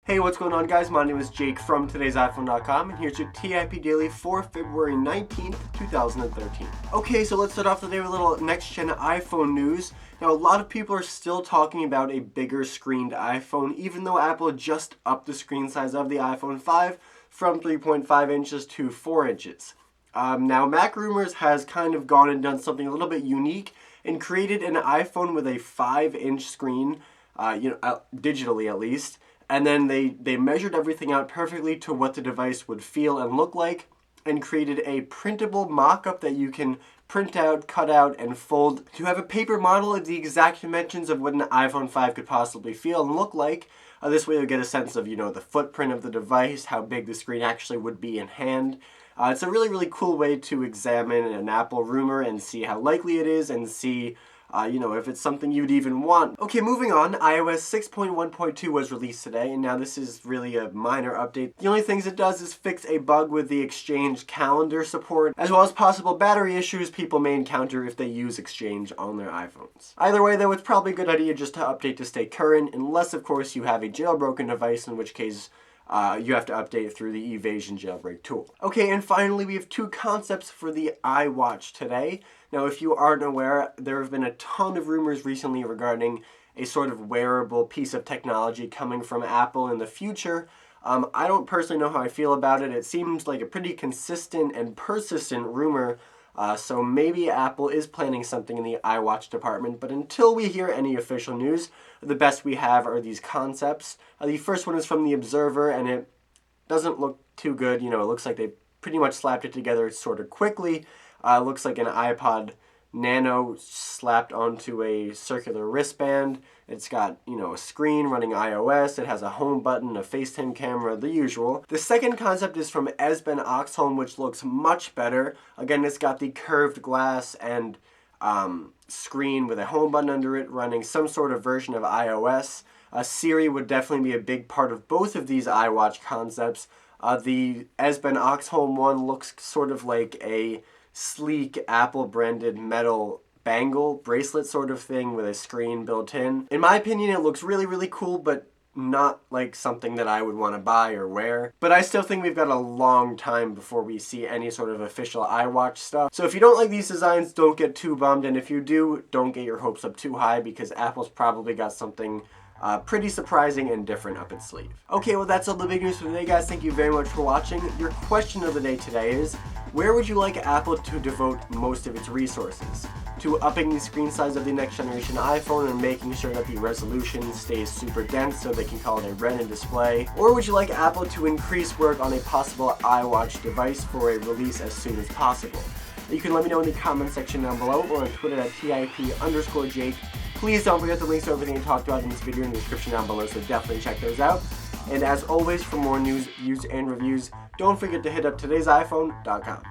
Hey, what's going on, guys? My name is Jake from today'siphone.com, and here's your TIP Daily for February 19th, 2013. Okay, so let's start off the day with a little next-gen iPhone news. Now, a lot of people are still talking about a bigger screened iPhone, even though Apple just upped the screen size of the iPhone 5 from 3.5 inches to 4 inches. Now, Mac Rumors has kind of gone and done something a little bit unique and created an iPhone with a 5-inch screen, digitally at least. And then they measured everything out perfectly to what the device would feel and look like, and created a printable mock-up that you can print out, cut out, and fold to have a paper model of the exact dimensions of what an iPhone 5 could possibly feel and look like. This way you'll get a sense of, the footprint of the device, how big the screen actually would be in hand. It's a really, really cool way to examine an Apple rumor and see how likely it is and see if it's something you'd even want. Okay, moving on, iOS 6.1.2 was released today, and now this is really a minor update. The only things it does is fix a bug with the Exchange calendar support, as well as possible battery issues people may encounter if they use Exchange on their iPhones. Either way, though, it's probably a good idea just to update to stay current, unless, of course, you have a jailbroken device, in which case you have to update through the Evasion jailbreak tool. Okay, and finally, we have two concepts for the iWatch today. Now, if you aren't aware, there have been a ton of rumors recently regarding a sort of wearable piece of technology coming from Apple in the future. I don't personally know how I feel about it. It seems like a pretty consistent and persistent rumor, so maybe Apple is planning something in the iWatch department, but until we hear any official news, the best we have are these concepts. The first one is from The Observer, and it doesn't look too good. It looks like they pretty much slapped it together sort of quickly. It looks like an iPod Nano slapped onto a circular wristband. It's got, a screen running iOS. It has a home button, a FaceTime camera, the usual. The second concept is from Esben Oxholm, which looks much better. Again, it's got the curved glass and screen with a home button under it running some sort of version of iOS. Siri would definitely be a big part of both of these iWatch concepts. The Esben Oxholm one looks sort of like a sleek Apple-branded metal bangle bracelet sort of thing with a screen built in. In my opinion, it looks really, really cool, but not like something that I would want to buy or wear. But I still think we've got a long time before we see any sort of official iWatch stuff. So if you don't like these designs, don't get too bummed. And if you do, don't get your hopes up too high, because Apple's probably got something pretty surprising and different up its sleeve. Okay, well, that's all the big news for today, guys. Thank you very much for watching. Your question of the day today is, where would you like Apple to devote most of its resources? To upping the screen size of the next generation iPhone and making sure that the resolution stays super dense so they can call it a Retina display? Or would you like Apple to increase work on a possible iWatch device for a release as soon as possible? You can let me know in the comment section down below or on Twitter at TIP_Jake. Please don't forget the links to everything I talked about in this video in the description down below, so definitely check those out. And as always, for more news, views, and reviews, don't forget to hit up today'siphone.com.